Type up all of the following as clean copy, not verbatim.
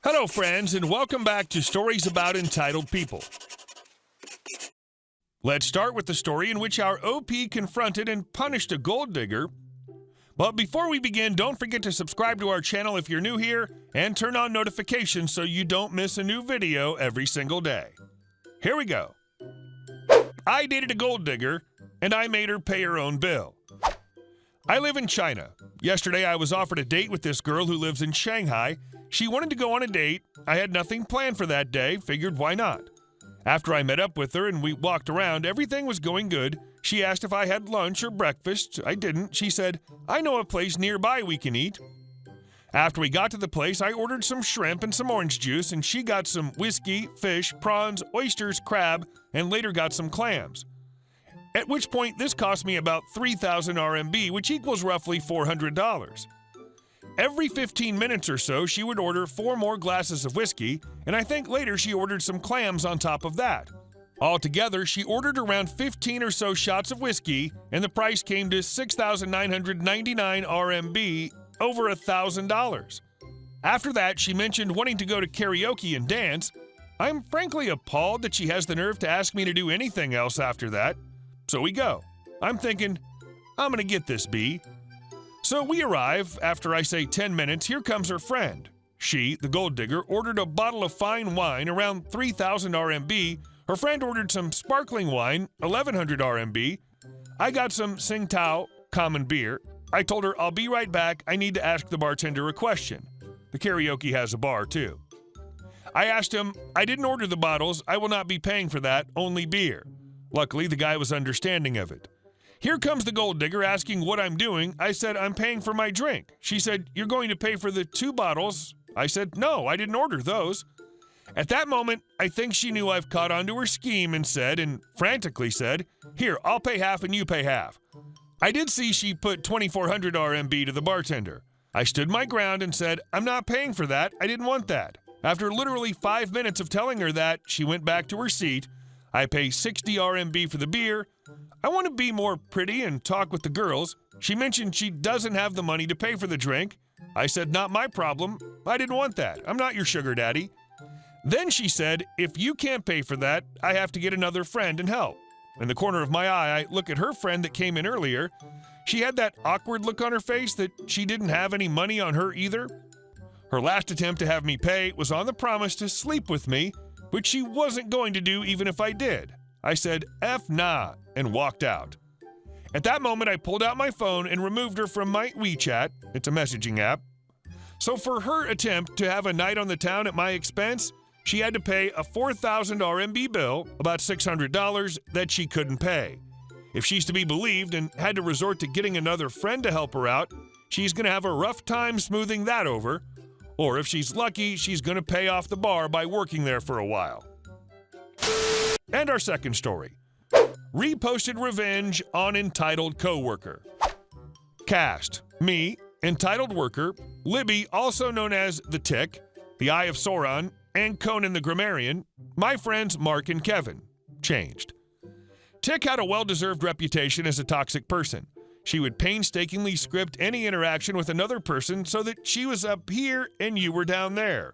Hello, friends, and welcome back to Stories About Entitled People. Let's start with the story in which our OP confronted and punished a gold digger. But before we begin, don't forget to subscribe to our channel if you're new here and turn on notifications so you don't miss a new video every single day. Here we go. I dated a gold digger, and I made her pay her own bill. I live in China. Yesterday, I was offered a date with this girl who lives in Shanghai. She wanted to go on a date. I had nothing planned for that day, figured why not. After I met up with her and we walked around, everything was going good. She asked if I had lunch or breakfast. I didn't. She said, "I know a place nearby we can eat." After we got to the place, I ordered some shrimp and some orange juice, and she got some whiskey, fish, prawns, oysters, crab, and later got some clams. At which point, this cost me about 3,000 RMB, which equals roughly $400. Every 15 minutes or so, she would order 4 more glasses of whiskey, and I think later she ordered some clams on top of that. Altogether, she ordered around 15 or so shots of whiskey, and the price came to 6,999 RMB, over $1,000. After that, she mentioned wanting to go to karaoke and dance. I'm frankly appalled that she has the nerve to ask me to do anything else after that. So we go. I'm thinking, I'm gonna get this B. So we arrive. After I say 10 minutes, here comes her friend. She, the gold digger, ordered a bottle of fine wine, around 3,000 RMB. Her friend ordered some sparkling wine, 1,100 RMB. I got some Tsingtao, common beer. I told her, I'll be right back. I need to ask the bartender a question. The karaoke has a bar, too. I asked him, I didn't order the bottles. I will not be paying for that, only beer. Luckily, the guy was understanding of it. Here comes the gold digger asking what I'm doing. I said, I'm paying for my drink. She said, you're going to pay for the 2 bottles? I said, no, I didn't order those. At that moment, I think she knew I've caught on to her scheme and frantically said, here, I'll pay half and you pay half. I did see she put 2,400 RMB to the bartender. I stood my ground and said, I'm not paying for that. I didn't want that. After literally 5 minutes of telling her that, she went back to her seat. I pay 60 RMB for the beer. I want to be more pretty and talk with the girls. She mentioned she doesn't have the money to pay for the drink. I said, not my problem. I didn't want that. I'm not your sugar daddy. Then she said, if you can't pay for that, I have to get another friend and help. In the corner of my eye, I look at her friend that came in earlier. She had that awkward look on her face that she didn't have any money on her either. Her last attempt to have me pay was on the promise to sleep with me, which she wasn't going to do even if I did. I said, F nah, and walked out. At that moment, I pulled out my phone and removed her from my WeChat. It's a messaging app. So for her attempt to have a night on the town at my expense, she had to pay a 4,000 RMB bill, about $600, that she couldn't pay. If she's to be believed and had to resort to getting another friend to help her out, she's going to have a rough time smoothing that over. Or if she's lucky, she's going to pay off the bar by working there for a while. And our second story. Reposted revenge on entitled coworker. Cast: me, entitled worker, Libby, also known as the Tick, the Eye of Sauron, and Conan the Grammarian, my friends Mark and Kevin. Changed. Tick had a well-deserved reputation as a toxic person. She would painstakingly script any interaction with another person so that she was up here and you were down there.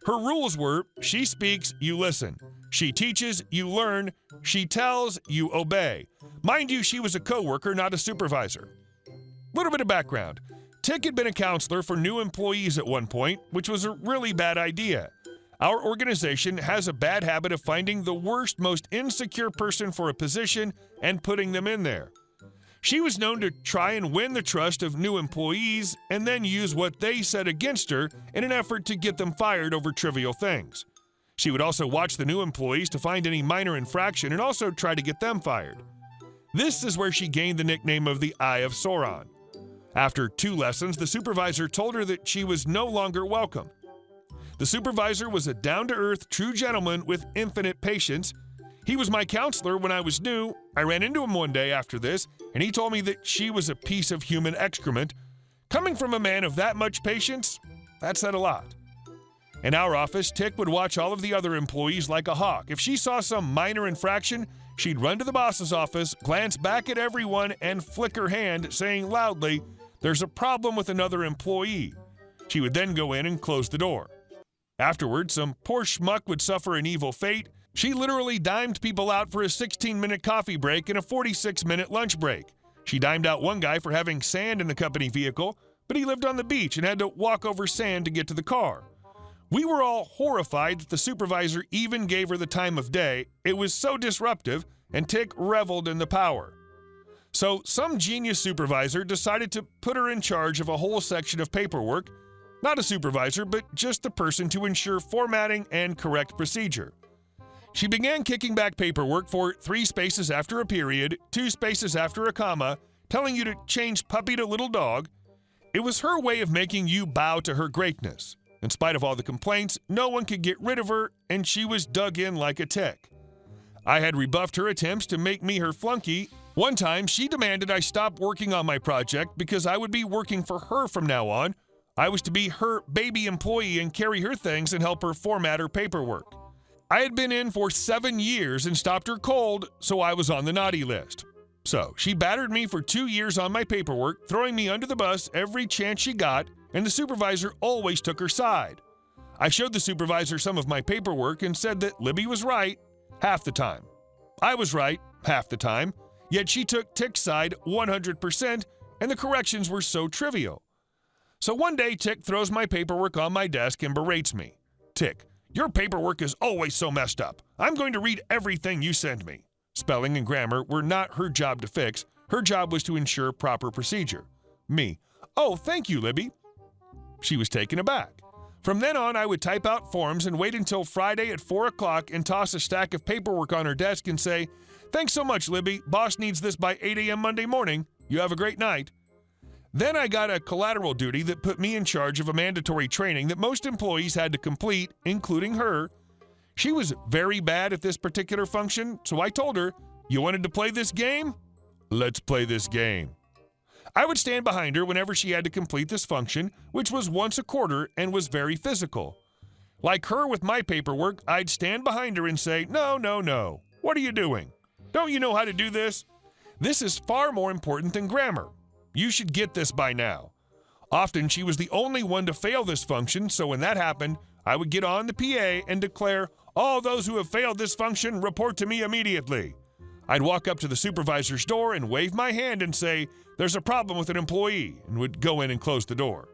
Her rules were, she speaks, you listen. She teaches, you learn. She tells, you obey. Mind you, she was a coworker, not a supervisor. Little bit of background. Tick had been a counselor for new employees at one point, which was a really bad idea. Our organization has a bad habit of finding the worst, most insecure person for a position and putting them in there. She was known to try and win the trust of new employees and then use what they said against her in an effort to get them fired over trivial things. She would also watch the new employees to find any minor infraction and also try to get them fired. This is where she gained the nickname of the Eye of Sauron. After 2 lessons, the supervisor told her that she was no longer welcome. The supervisor was a down-to-earth, true gentleman with infinite patience. He was my counselor when I was new. I ran into him one day after this, and he told me that she was a piece of human excrement. Coming from a man of that much patience, that said a lot. In our office, Tick would watch all of the other employees like a hawk. If she saw some minor infraction, she'd run to the boss's office, glance back at everyone, and flick her hand, saying loudly, "There's a problem with another employee." She would then go in and close the door. Afterward, some poor schmuck would suffer an evil fate. She literally dimed people out for a 16-minute coffee break and a 46-minute lunch break. She dimed out one guy for having sand in the company vehicle, but he lived on the beach and had to walk over sand to get to the car. We were all horrified that the supervisor even gave her the time of day. It was so disruptive, and Tick reveled in the power. So some genius supervisor decided to put her in charge of a whole section of paperwork. Not a supervisor, but just the person to ensure formatting and correct procedure. She began kicking back paperwork for 3 spaces after a period, 2 spaces after a comma, telling you to change puppy to little dog. It was her way of making you bow to her greatness. In spite of all the complaints, no one could get rid of her, and she was dug in like a tick. I had rebuffed her attempts to make me her flunky. One time, she demanded I stop working on my project because I would be working for her from now on. I was to be her baby employee and carry her things and help her format her paperwork. I had been in for 7 years and stopped her cold, so I was on the naughty list. So she battered me for 2 years on my paperwork, throwing me under the bus every chance she got, and the supervisor always took her side. I showed the supervisor some of my paperwork and said that Libby was right half the time. I was right half the time, yet she took Tick's side 100%, and the corrections were so trivial. So one day, Tick throws my paperwork on my desk and berates me. "Tick, your paperwork is always so messed up. I'm going to read everything you send me." Spelling and grammar were not her job to fix. Her job was to ensure proper procedure. Me, "Oh, thank you, Libby." She was taken aback. From then on, I would type out forms and wait until Friday at 4 o'clock and toss a stack of paperwork on her desk and say, "Thanks so much, Libby. Boss needs this by 8 a.m. Monday morning. You have a great night." Then I got a collateral duty that put me in charge of a mandatory training that most employees had to complete, including her. She was very bad at this particular function, so I told her, "You wanted to play this game? Let's play this game." I would stand behind her whenever she had to complete this function, which was once a quarter and was very physical. Like her with my paperwork, I'd stand behind her and say, "No, no, no. What are you doing? Don't you know how to do this? This is far more important than grammar. You should get this by now." Often she was the only one to fail this function, so when that happened, I would get on the PA and declare, "All those who have failed this function report to me immediately." I'd walk up to the supervisor's door and wave my hand and say, "There's a problem with an employee," and would go in and close the door.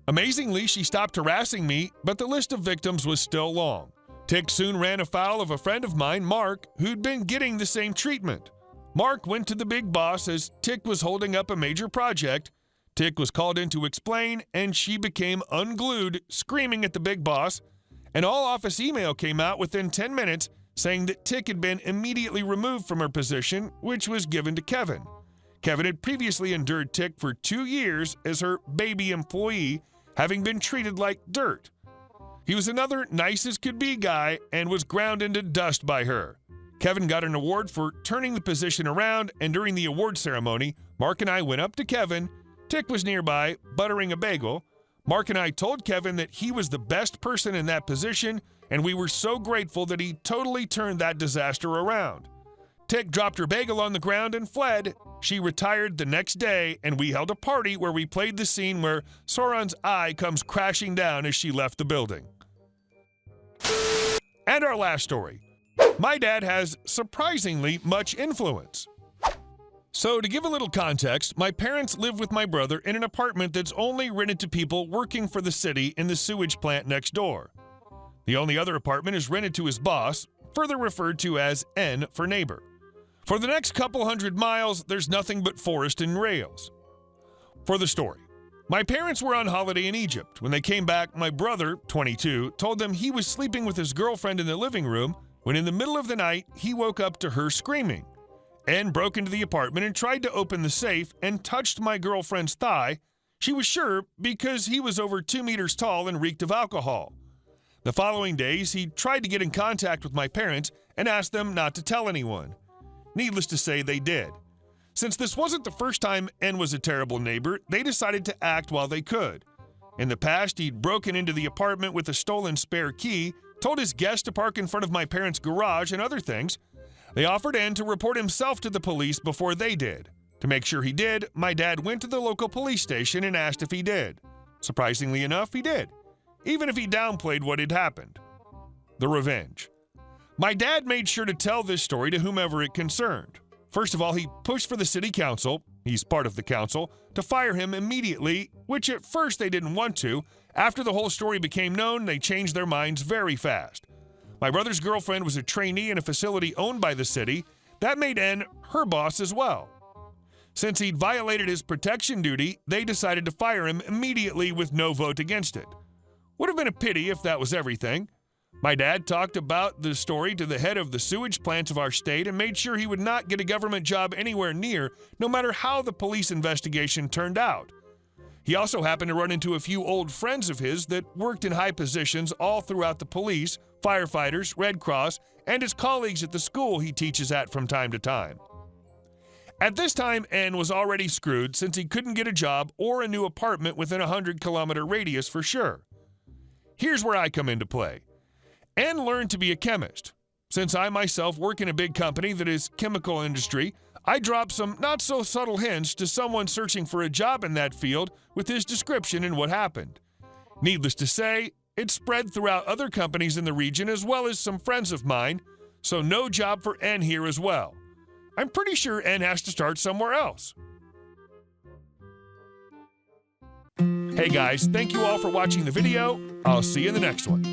Amazingly, she stopped harassing me, but the list of victims was still long. Tick soon ran afoul of a friend of mine, Mark, who'd been getting the same treatment. Mark went to the big boss as Tick was holding up a major project. Tick was called in to explain, and she became unglued, screaming at the big boss. An all-office email came out within 10 minutes saying that Tick had been immediately removed from her position, which was given to Kevin. Kevin had previously endured Tick for 2 years as her baby employee, having been treated like dirt. He was another nice-as-could-be guy and was ground into dust by her. Kevin got an award for turning the position around, and during the award ceremony, Mark and I went up to Kevin. Tick was nearby, buttering a bagel. Mark and I told Kevin that he was the best person in that position, and we were so grateful that he totally turned that disaster around. Tick dropped her bagel on the ground and fled. She retired the next day, and we held a party where we played the scene where Sauron's eye comes crashing down as she left the building. And our last story. My dad has surprisingly much influence. So to give a little context, my parents live with my brother in an apartment that's only rented to people working for the city in the sewage plant next door. The only other apartment is rented to his boss, further referred to as N for neighbor. For the next couple 100 miles, there's nothing but forest and rails. For the story. My parents were on holiday in Egypt. When they came back, my brother, 22, told them he was sleeping with his girlfriend in the living room when in the middle of the night, he woke up to her screaming. N broke into the apartment and tried to open the safe and touched my girlfriend's thigh. She was sure because he was over 2 meters tall and reeked of alcohol. The following days, he tried to get in contact with my parents and asked them not to tell anyone. Needless to say, they did. Since this wasn't the first time N was a terrible neighbor, they decided to act while they could. In the past, he'd broken into the apartment with a stolen spare key, told his guests to park in front of my parents' garage and other things. They offered N to report himself to the police before they did. To make sure he did, my dad went to the local police station and asked if he did. Surprisingly enough, he did. even if he downplayed what had happened. The revenge. My dad made sure to tell this story to whomever it concerned. First of all, he pushed for the city council, he's part of the council, to fire him immediately, which at first they didn't want to. After the whole story became known, they changed their minds very fast. My brother's girlfriend was a trainee in a facility owned by the city. That made N her boss as well. Since he'd violated his protection duty, they decided to fire him immediately with no vote against it. Would have been a pity if that was everything. My dad talked about the story to the head of the sewage plants of our state and made sure he would not get a government job anywhere near, no matter how the police investigation turned out. He also happened to run into a few old friends of his that worked in high positions all throughout the police, firefighters, Red Cross, and his colleagues at the school he teaches at from time to time. At this time, N was already screwed since he couldn't get a job or a new apartment within a 100-kilometer radius for sure. Here's where I come into play. N learned to be a chemist. Since I myself work in a big company that is chemical industry, I dropped some not-so-subtle hints to someone searching for a job in that field with his description and what happened. Needless to say, it spread throughout other companies in the region as well as some friends of mine, so no job for N here as well. I'm pretty sure N has to start somewhere else. Hey guys, thank you all for watching the video. I'll see you in the next one.